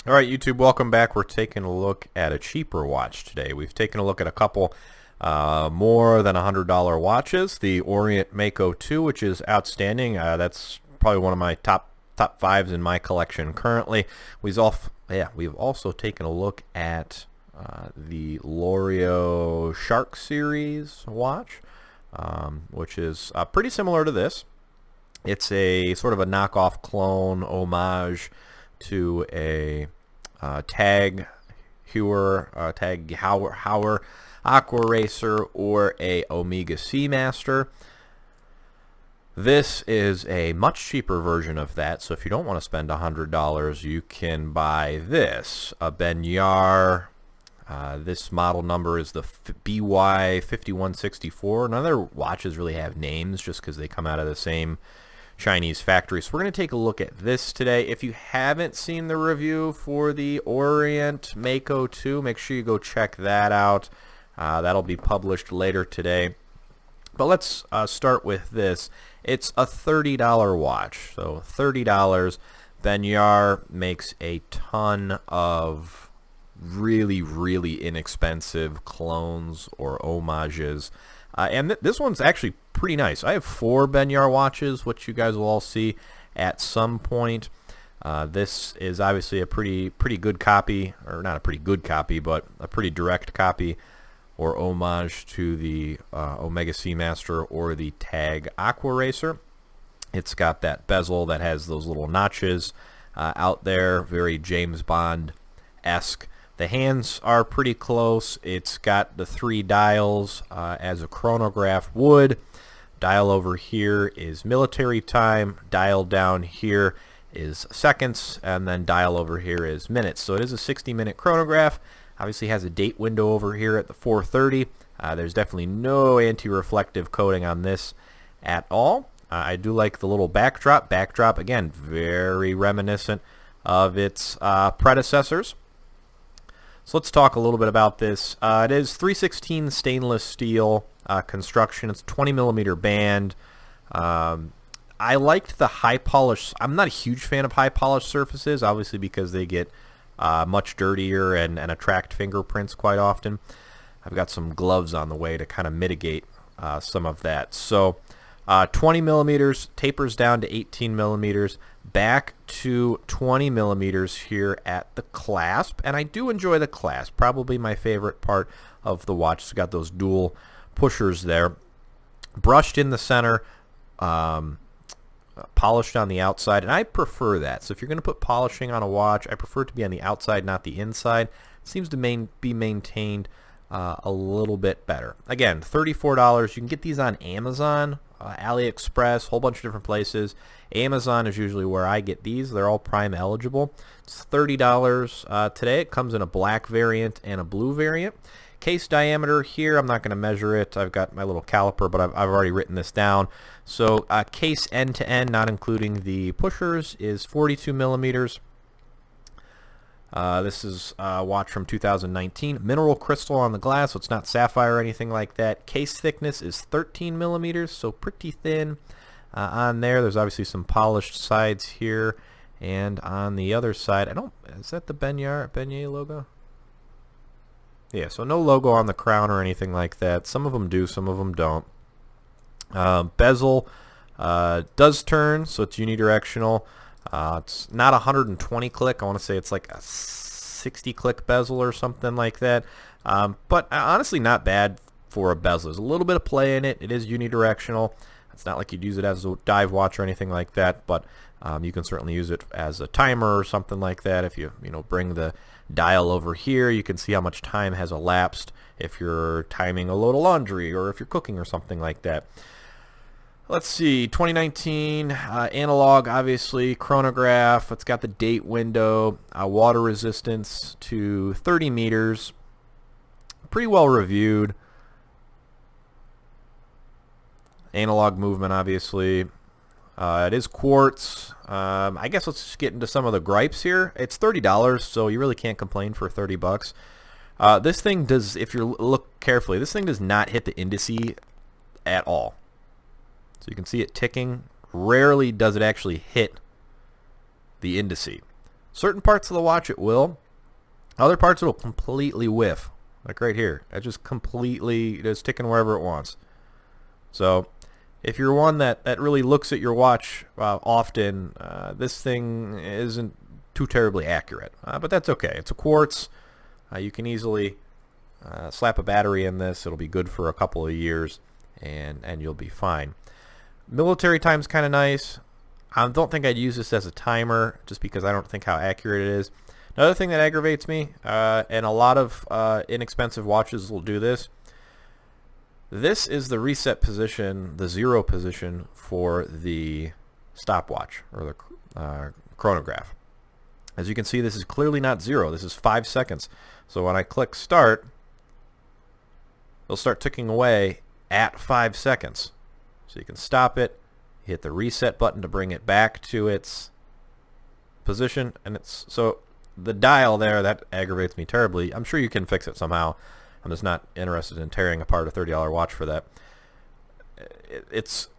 All right, YouTube, welcome back. We're taking a look at a cheaper watch today. We've taken a look at a couple more than $100 watches. The Orient Mako 2, which is outstanding. That's probably one of my top fives in my collection currently. We've also taken a look at the L'Oreal Shark Series watch, which is pretty similar to this. It's a sort of a knockoff clone homage to a Tag Heuer Aqua Racer or a Omega Seamaster. This is a much cheaper version of that, so if you don't want to spend $100, you can buy this, a Benyar. This model number is the BY-5164. None of their watches really have names just because they come out of the same Chinese factory. So we're going to take a look at this today. If you haven't seen the review for the Orient Mako 2, make sure you go check that out. That'll be published later today. But let's start with this. It's a $30 watch. So $30. Benyar makes a ton of really inexpensive clones or homages. And this one's actually pretty nice. I have 4 Benyar watches, which you guys will all see at some point. This is obviously a pretty good copy, or not a pretty good copy, but a pretty direct copy or homage to the Omega Seamaster or the Tag Aqua Racer. It's got that bezel that has those little notches out there, very James Bond-esque. The hands are pretty close. It's got the 3 dials as a chronograph would. Dial over here is military time. Dial down here is seconds. And then dial over here is minutes. So it is a 60-minute chronograph. Obviously has a date window over here at the 4:30. There's definitely no anti-reflective coating on this at all. I do like the little backdrop. Backdrop, again, very reminiscent of its predecessors. So let's talk a little bit about this. It is 316 stainless steel construction. It's 20 millimeter band. I liked the high polish. I'm not a huge fan of high polished surfaces, obviously because they get much dirtier and attract fingerprints quite often. I've got some gloves on the way to kind of mitigate some of that. So 20 millimeters tapers down to 18 millimeters, back to 20 millimeters here at the clasp, and I do enjoy the clasp. Probably my favorite part of the watch. It's got those dual pushers there, brushed in the center, polished on the outside, and I prefer that. So if you're going to put polishing on a watch, I prefer it to be on the outside, not the inside. It seems to be maintained a little bit better. Again, $34. You can get these on Amazon, AliExpress, a whole bunch of different places. Amazon is usually where I get these. They're all Prime eligible. It's $30 today. It comes in a black variant and a blue variant. Case diameter here, I'm not going to measure it. I've got my little caliper, but I've already written this down. So case end to end, not including the pushers, is 42 millimeters. This is a watch from 2019. Mineral crystal on the glass, so it's not sapphire or anything like that. Case thickness is 13 millimeters, so pretty thin on there. There's obviously some polished sides here, and on the other side, is that the Benyar logo? Yeah, so no logo on the crown or anything like that. Some of them do, some of them don't. Bezel does turn, so it's unidirectional. It's not 120 click. I want to say it's like a 60 click bezel or something like that. But honestly, not bad for a bezel. There's a little bit of play in it. It is unidirectional. It's not like you'd use it as a dive watch or anything like that, but you can certainly use it as a timer or something like that. If you bring the dial over here, you can see how much time has elapsed if you're timing a load of laundry or if you're cooking or something like that. Let's see, 2019 analog, obviously, chronograph. It's got the date window, water resistance to 30 meters. Pretty well reviewed. Analog movement, obviously. It is quartz. I guess let's just get into some of the gripes here. It's $30, so you really can't complain for 30 bucks. This thing does, if you look carefully, this thing does not hit the indice at all. So you can see it ticking. Rarely does it actually hit the indice. Certain parts of the watch it will. Other parts it'll completely whiff. Like right here. It just completely is ticking wherever it wants. So if you're one that really looks at your watch often, this thing isn't too terribly accurate. But that's okay. It's a quartz. You can easily slap a battery in this. It'll be good for a couple of years, and you'll be fine. Military time's kind of nice. I don't think I'd use this as a timer just because I don't think how accurate it is. Another thing that aggravates me, and a lot of inexpensive watches will do this, this is the reset position, the 0 position for the stopwatch or the chronograph. As you can see, this is clearly not 0. This is 5 seconds. So when I click start, it'll start ticking away at 5 seconds. So you can stop it, hit the reset button to bring it back to its position, and it's so the dial there, that aggravates me terribly. I'm sure you can fix it somehow. I'm just not interested in tearing apart a $30 watch for that. It's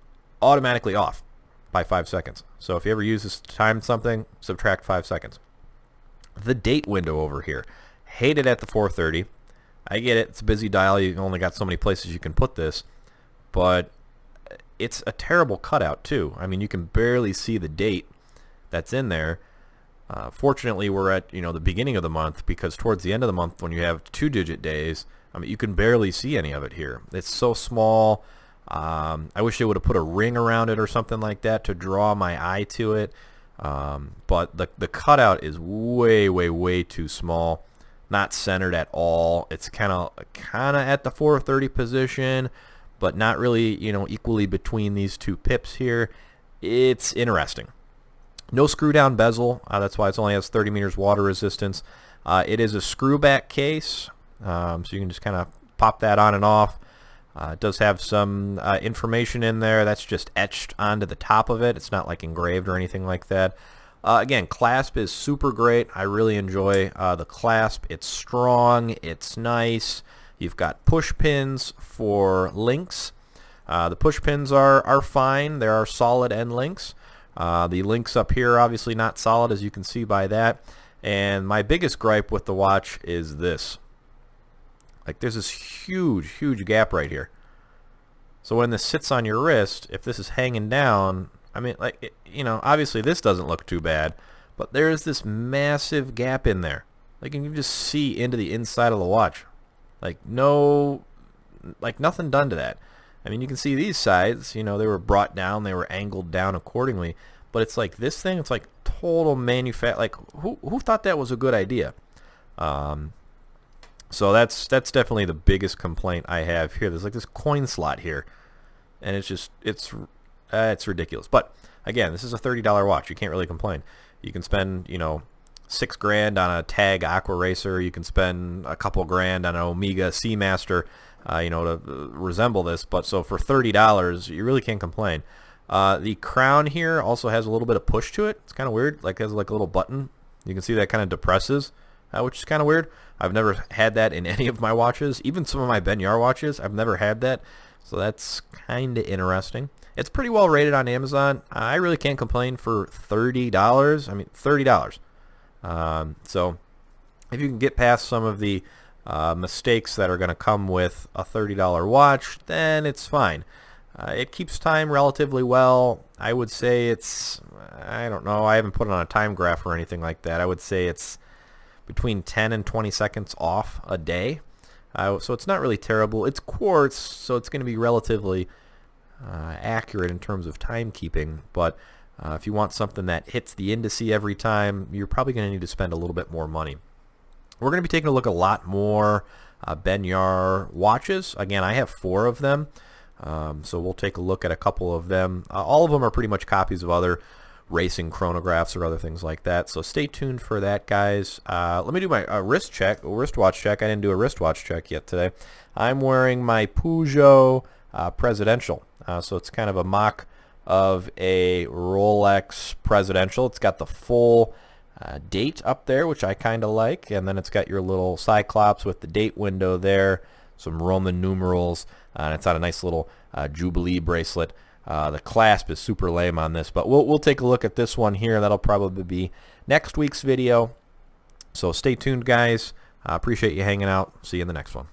automatically off by 5 seconds. So if you ever use this to time something, subtract 5 seconds. The date window over here, hate it at the 4:30. I get it, it's a busy dial, you only got so many places you can put this, but it's a terrible cutout too. I mean, you can barely see the date that's in there. Fortunately, we're at the beginning of the month, because towards the end of the month, when you have 2-digit days, I mean, you can barely see any of it here. It's so small. I wish they would have put a ring around it or something like that to draw my eye to it. But the cutout is way too small. Not centered at all. It's kind of at the 4:30 position, but not really equally between these two pips here. It's interesting. No screw down bezel. That's why it only has 30 meters water resistance. It is a screw back case, so you can just kind of pop that on and off. It does have some information in there that's just etched onto the top of it. It's not like engraved or anything like that. Again, clasp is super great. I really enjoy the clasp. It's strong. It's nice. You've got push pins for links. The push pins are fine. There are solid end links. The links up here are obviously not solid, as you can see by that. And my biggest gripe with the watch is this. Like, there's this huge gap right here. So when this sits on your wrist, if this is hanging down, I mean, like, obviously this doesn't look too bad, but there's this massive gap in there. Like, you can just see into the inside of the watch. Like, nothing done to that. I mean, you can see these sides, they were brought down, they were angled down accordingly. But it's like this thing, it's like total like, who thought that was a good idea? So that's definitely the biggest complaint I have here. There's like this coin slot here, and it's ridiculous. But again, this is a $30 watch. You can't really complain. You can spend $6,000 on a Tag Aqua Racer. You can spend a couple grand on an Omega Seamaster, to resemble this. But so for $30, you really can't complain. The crown here also has a little bit of push to it. It's kind of weird. Like, it has like a little button. You can see that kind of depresses, which is kind of weird. I've never had that in any of my watches. Even some of my Benyar watches, I've never had that. So that's kind of interesting. It's pretty well rated on Amazon. I really can't complain for $30. I mean, $30. So if you can get past some of the mistakes that are going to come with a $30 watch, then it's fine. It keeps time relatively well. I would say it's, I don't know, I haven't put it on a time graph or anything like that. I would say it's between 10 and 20 seconds off a day. So it's not really terrible. It's quartz, so it's going to be relatively accurate in terms of timekeeping. But if you want something that hits the indice every time, you're probably going to need to spend a little bit more money. We're going to be taking a look at a lot more Benyar watches. Again, I have 4 of them. So we'll take a look at a couple of them. All of them are pretty much copies of other racing chronographs or other things like that. So stay tuned for that, guys. Let me do my wristwatch check. I didn't do a wristwatch check yet today. I'm wearing my Peugeot Presidential. So it's kind of a mock of a Rolex Presidential. It's got the full date up there, which I kind of like. And then it's got your little Cyclops with the date window there, some Roman numerals, and it's on a nice little Jubilee bracelet. The clasp is super lame on this, but we'll take a look at this one here. That'll probably be next week's video. So stay tuned, guys. Appreciate you hanging out. See you in the next one.